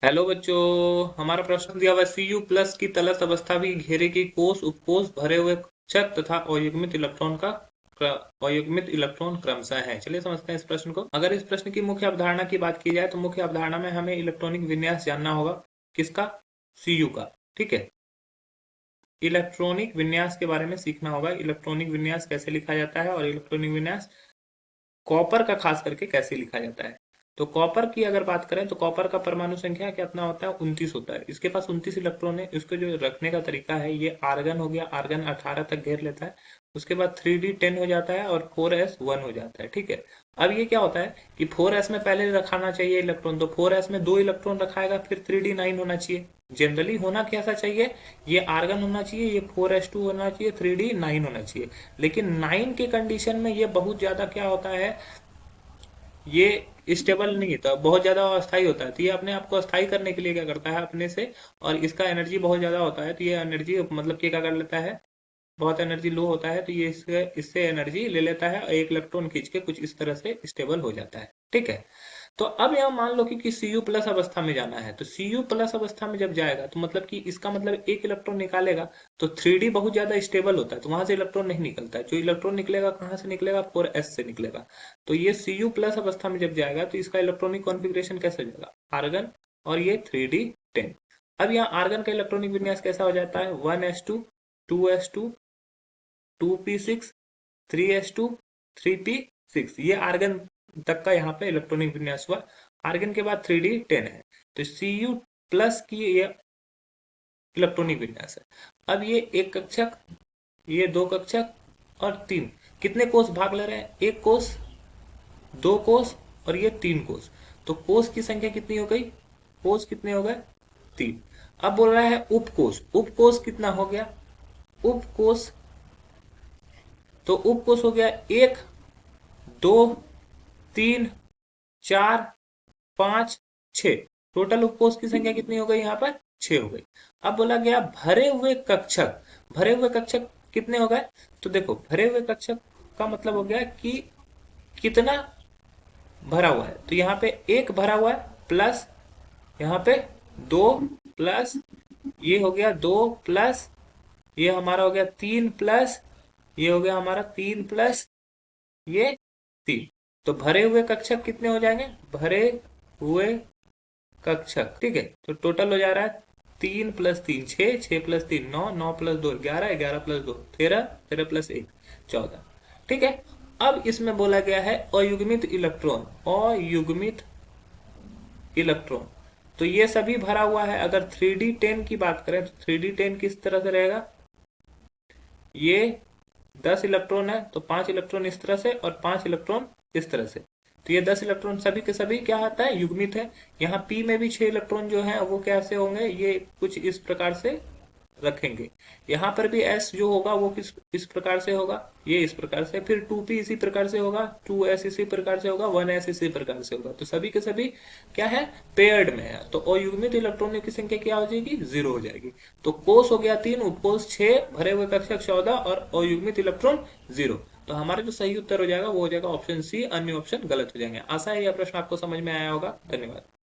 Hello बच्चों, हमारा प्रश्न दिया हुआ है Cu प्लस की तलस अवस्था भी घेरे की कोष उपकोष भरे हुए कक्षक तथा अयुग्मित इलेक्ट्रॉन का अयुग्मित इलेक्ट्रॉन क्रमशः है। चलिए समझते हैं इस प्रश्न को। अगर इस प्रश्न की मुख्य अवधारणा की बात की जाए तो मुख्य अवधारणा में हमें इलेक्ट्रॉनिक विन्यास जानना होगा। किसका? Cu का। ठीक है, इलेक्ट्रॉनिक विन्यास के बारे में सीखना होगा। इलेक्ट्रॉनिक विन्यास कैसे लिखा जाता है और इलेक्ट्रॉनिक विन्यास कॉपर का खास करके कैसे लिखा जाता है। तो कॉपर की अगर बात करें तो कॉपर का परमाणु संख्या कितना होता है? 29 होता है। इसके पास 29 इलेक्ट्रॉन है। इसको जो रखने का तरीका है, ये आर्गन हो गया, आर्गन 18 तक घेर लेता है। उसके बाद 3d10 हो जाता है और 4s1 हो जाता है। ठीक है, अब ये क्या होता है कि 4s में पहले रखाना चाहिए इलेक्ट्रॉन, तो 4s में 2 इलेक्ट्रॉन रखाएगा, फिर 3d9 होना चाहिए। जनरली होना कैसा चाहिए? ये आर्गन होना चाहिए, ये 4s2 होना चाहिए, 3d9 होना चाहिए। लेकिन 9 के कंडीशन में ये बहुत ज्यादा क्या होता है, ये स्टेबल नहीं होता, बहुत ज्यादा अस्थाई होता है। तो ये अपने आप को अस्थाई करने के लिए क्या करता है अपने से, और इसका एनर्जी बहुत ज्यादा होता है, तो ये एनर्जी मतलब कि क्या कर लेता है, बहुत एनर्जी लो होता है, तो ये इससे इससे एनर्जी ले लेता है और एक इलेक्ट्रॉन खींच के कुछ इस तरह से स्टेबल हो जाता है। ठीक है, तो अब यहाँ मान लो कि Cu प्लस अवस्था में जाना है, तो Cu प्लस अवस्था में जब जाएगा तो मतलब कि इसका मतलब एक इलेक्ट्रॉन निकालेगा, तो 3d बहुत ज्यादा स्टेबल होता है, तो वहां से इलेक्ट्रॉन नहीं निकलता है। जो इलेक्ट्रॉन निकलेगा कहाँ से निकलेगा? 4s से निकलेगा। तो ये Cu प्लस अवस्था में जब जाएगा तो इसका इलेक्ट्रॉनिक कॉन्फ़िगरेशन कैसे हो जाएगा? आर्गन और ये 3d10। अब यहाँ आर्गन का इलेक्ट्रॉनिक विन्यास कैसा हो जाता है? 1s2, 2s2, 2p6, 3s2, 3p6। ये आर्गन तक का यहाँ पे इलेक्ट्रॉनिक विन्यास हुआ। आर्गन के बाद 3d10 है, तो Cu प्लस की ये इलेक्ट्रॉनिक विन्यास है। अब ये एक कक्षक, ये दो कक्षक और तीन, कितने कोष भाग ले रहे हैं? एक कोष, दो कोष और ये तीन कोष। तो कोष की संख्या कितनी हो गई? कोष कितने हो गए? तीन। अब बोल रहा है उपकोष, उपकोष कितना हो गया? उपकोष, तो उपकोष हो गया एक, दो, तीन, चार, पांच, छ। टोटल उपकोष की संख्या कितनी हो गई यहाँ पर? 6 हो गई। अब बोला गया भरे हुए कक्षक, भरे हुए कक्षक कितने हो गए? तो देखो, भरे हुए कक्षक का मतलब हो गया कि कितना भरा हुआ है। तो यहाँ पे एक भरा हुआ है, प्लस यहाँ पे दो, प्लस ये हो गया दो, प्लस ये हमारा हो गया तीन, प्लस ये हो गया हमारा तीन, प्लस ये तीन। तो भरे हुए कक्षक कितने हो जाएंगे? भरे हुए कक्षक, ठीक है, तो टोटल हो जा रहा है 3 + 3 6, 6 + 3 9, 9 + 2 11, 11 + 2 13, 13 + 1 14। ठीक है, अब इसमें बोला गया है अयुग्मित इलेक्ट्रॉन, अयुग्मित इलेक्ट्रॉन। तो ये सभी भरा हुआ है। अगर 3d10 की बात करें तो 3d10 किस तरह से रहेगा? ये 10 इलेक्ट्रॉन है, तो 5 इलेक्ट्रॉन इस तरह से और 5 इलेक्ट्रॉन इस तरह से। तो ये 10 इलेक्ट्रॉन सभी के सभी क्या आता है? युग्मित है। यहाँ p में भी 6 इलेक्ट्रॉन जो है वो कैसे होंगे? ये कुछ इस प्रकार से रखेंगे। यहाँ पर भी s जो होगा वो किस इस प्रकार से होगा, ये इस प्रकार से, फिर 2p इसी प्रकार से होगा, 2s इसी प्रकार से होगा, 1s इसी प्रकार से होगा। तो सभी के सभी क्या है? पेयर्ड में है। तो अयुग्मित इलेक्ट्रॉनों की संख्या क्या हो जाएगी? 0 हो जाएगी। तो कोष हो गया 3, उपकोष 6, भरे हुए कक्षक 14 और अयुग्मित इलेक्ट्रॉन 0। तो हमारा जो सही उत्तर हो जाएगा वो हो जाएगा ऑप्शन सी, अन्य ऑप्शन गलत हो जाएंगे। आशा है यह प्रश्न आपको समझ में आया होगा। धन्यवाद।